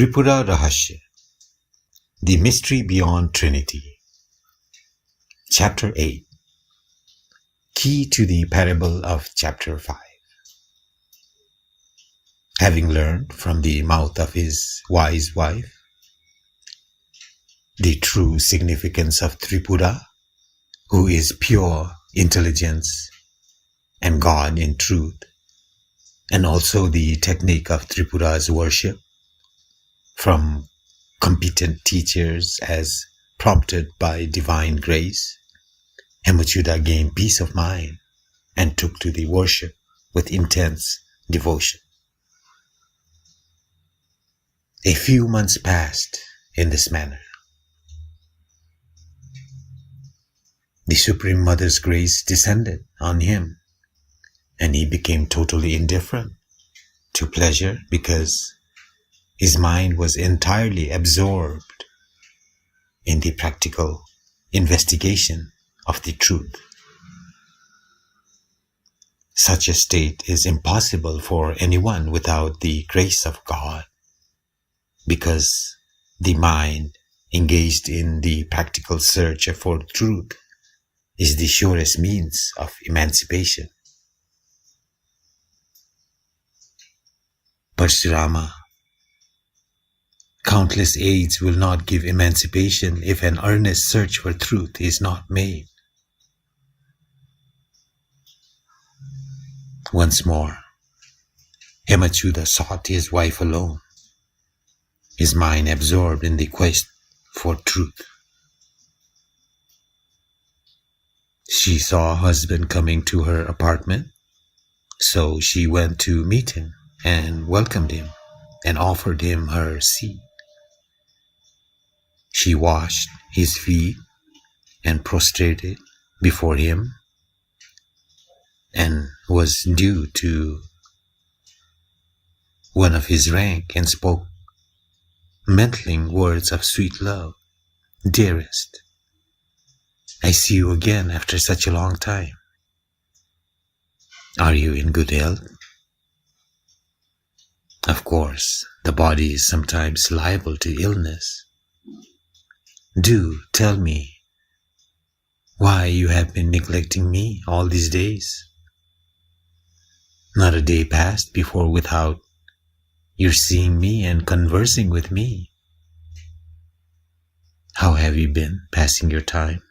TRIPURA RAHASYA, The Mystery Beyond Trinity. Chapter 8. Key to the Parable of Chapter 5. Having learned from the mouth of his wise wife the true significance of Tripura, who is pure intelligence and God in truth, and also the technique of Tripura's worship from competent teachers as prompted by divine grace, Hemachyuda gained peace of mind and took to the worship with intense devotion. A few months passed in this manner. The Supreme Mother's grace descended on him, and he became totally indifferent to pleasure because his mind was entirely absorbed in the practical investigation of the truth. Such a state is impossible for anyone without the grace of God, because the mind engaged in the practical search for truth is the surest means of emancipation. Parshurama, countless aids will not give emancipation if an earnest search for truth is not made. Once more, Hemachyuda sought his wife alone, his mind absorbed in the quest for truth. She saw her husband coming to her apartment, so she went to meet him and welcomed him and offered him her seat. She washed his feet and prostrated before him and was due to one of his rank and spoke mantling words of sweet love. Dearest, I see you again after such a long time. Are you in good health? Of course, the body is sometimes liable to illness. Do tell me why you have been neglecting me all these days. Not a day passed before without your seeing me and conversing with me. How have you been passing your time?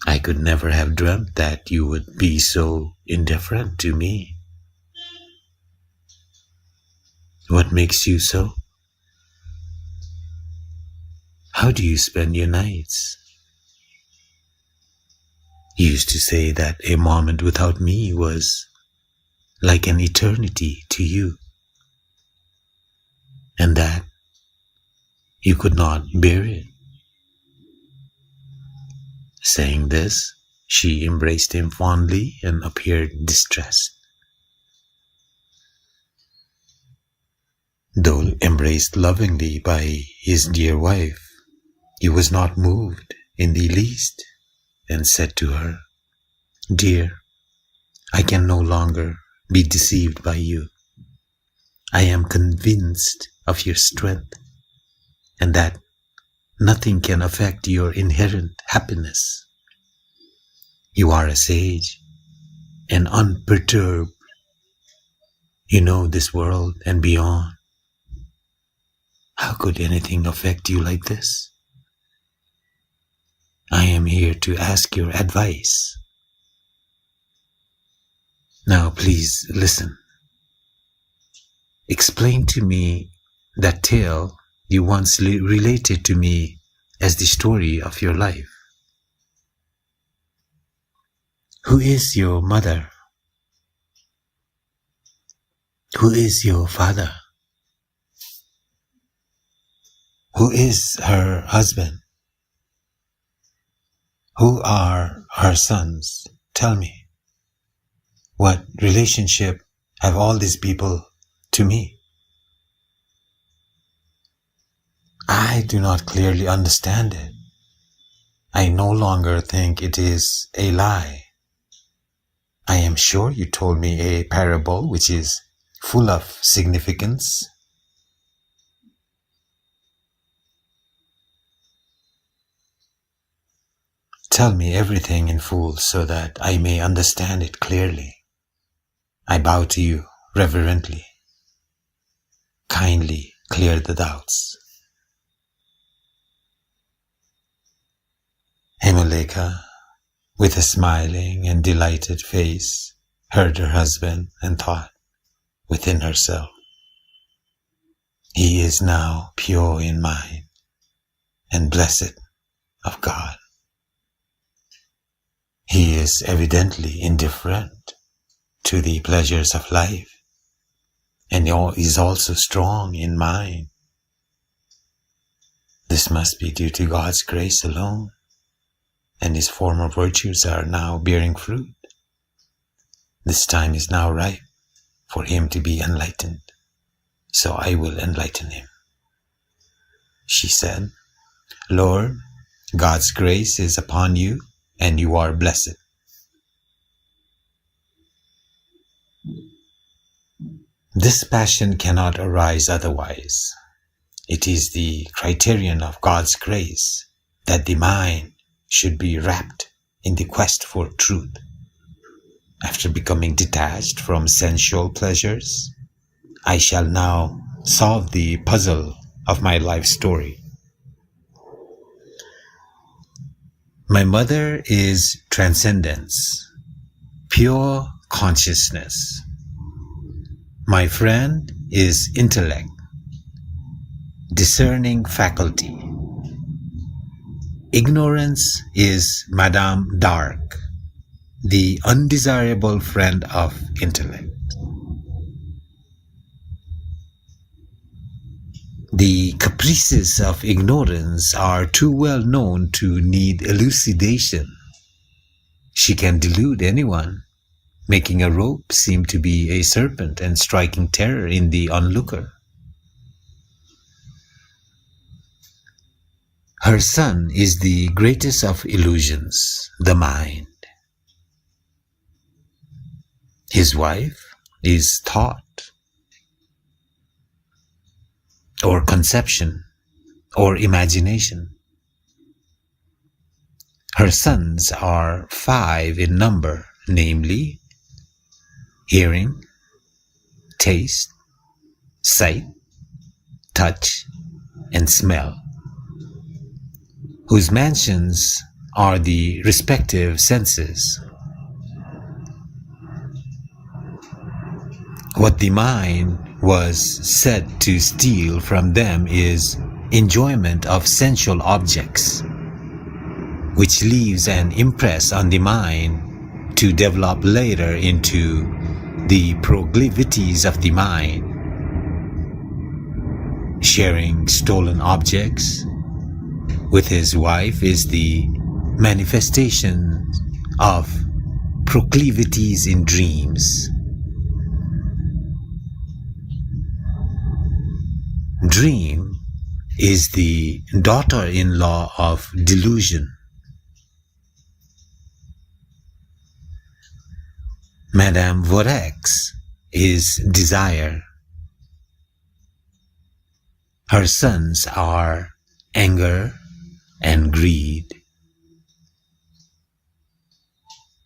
I could never have dreamt that you would be so indifferent to me. What makes you so? How do you spend your nights? You used to say that a moment without me was like an eternity to you, and that you could not bear it. Saying this, she embraced him fondly and appeared distressed. Though embraced lovingly by his dear wife, he was not moved in the least and said to her, Dear, I can no longer be deceived by you. I am convinced of your strength and that nothing can affect your inherent happiness. You are a sage and unperturbed. You know this world and beyond. How could anything affect you like this? I am here to ask your advice. Now please listen. Explain to me that tale you once related to me as the story of your life. Who is your mother? Who is your father? Who is her husband? Who are her sons? Tell me. What relationship have all these people to me? I do not clearly understand it. I no longer think it is a lie. I am sure you told me a parable which is full of significance? Tell me everything in full so that I may understand it clearly. I bow to you reverently. Kindly clear the doubts. Himalayan, with a smiling and delighted face, heard her husband and thought within herself, he is now pure in mind and blessed of God. He is evidently indifferent to the pleasures of life and is also strong in mind. This must be due to God's grace alone, and his former virtues are now bearing fruit. This time is now ripe for him to be enlightened, so I will enlighten him. She said, Lord, God's grace is upon you, and you are blessed. This passion cannot arise otherwise. It is the criterion of God's grace that the mind should be wrapped in the quest for truth. After becoming detached from sensual pleasures, I shall now solve the puzzle of my life story. My mother is transcendence, pure consciousness. My friend is intellect, discerning faculty. Ignorance is Madame Dark, the undesirable friend of intellect. The caprices of ignorance are too well known to need elucidation. She can delude anyone, making a rope seem to be a serpent and striking terror in the onlooker. Her son is the greatest of illusions, the mind. His wife is thought, or conception, or imagination. Her sons are 5 in number, namely, hearing, taste, sight, touch, and smell, whose mansions are the respective senses. What the mind was said to steal from them is enjoyment of sensual objects, which leaves an impress on the mind to develop later into the proclivities of the mind. Sharing stolen objects with his wife is the manifestation of proclivities in dreams. Dream is the daughter-in-law of delusion. Madame Vorex is desire. Her sons are anger and greed.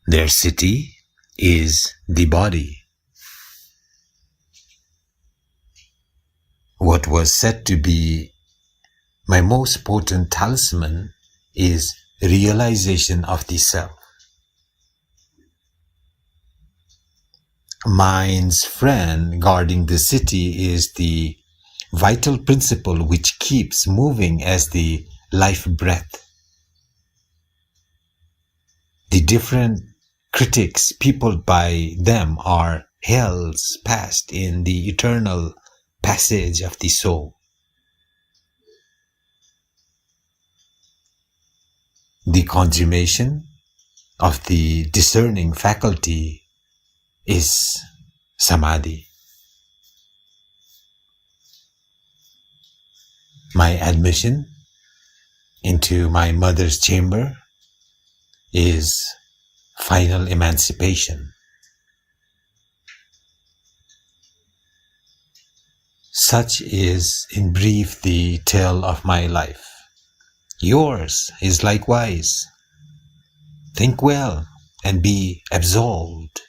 Their city is the body. What was said to be my most potent talisman is realization of the self. Mind's friend guarding the city is the vital principle which keeps moving as the life breath. The different critics peopled by them are hells past in the eternal passage of the soul. The consummation of the discerning faculty is samadhi. My admission into my mother's chamber is final emancipation. Such is in brief the tale of my life. Yours is likewise. Think well and be absolved.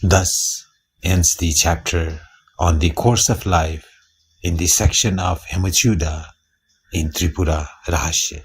Thus ends the chapter on the course of life in the section of Himalayan in Tripura Rahasya.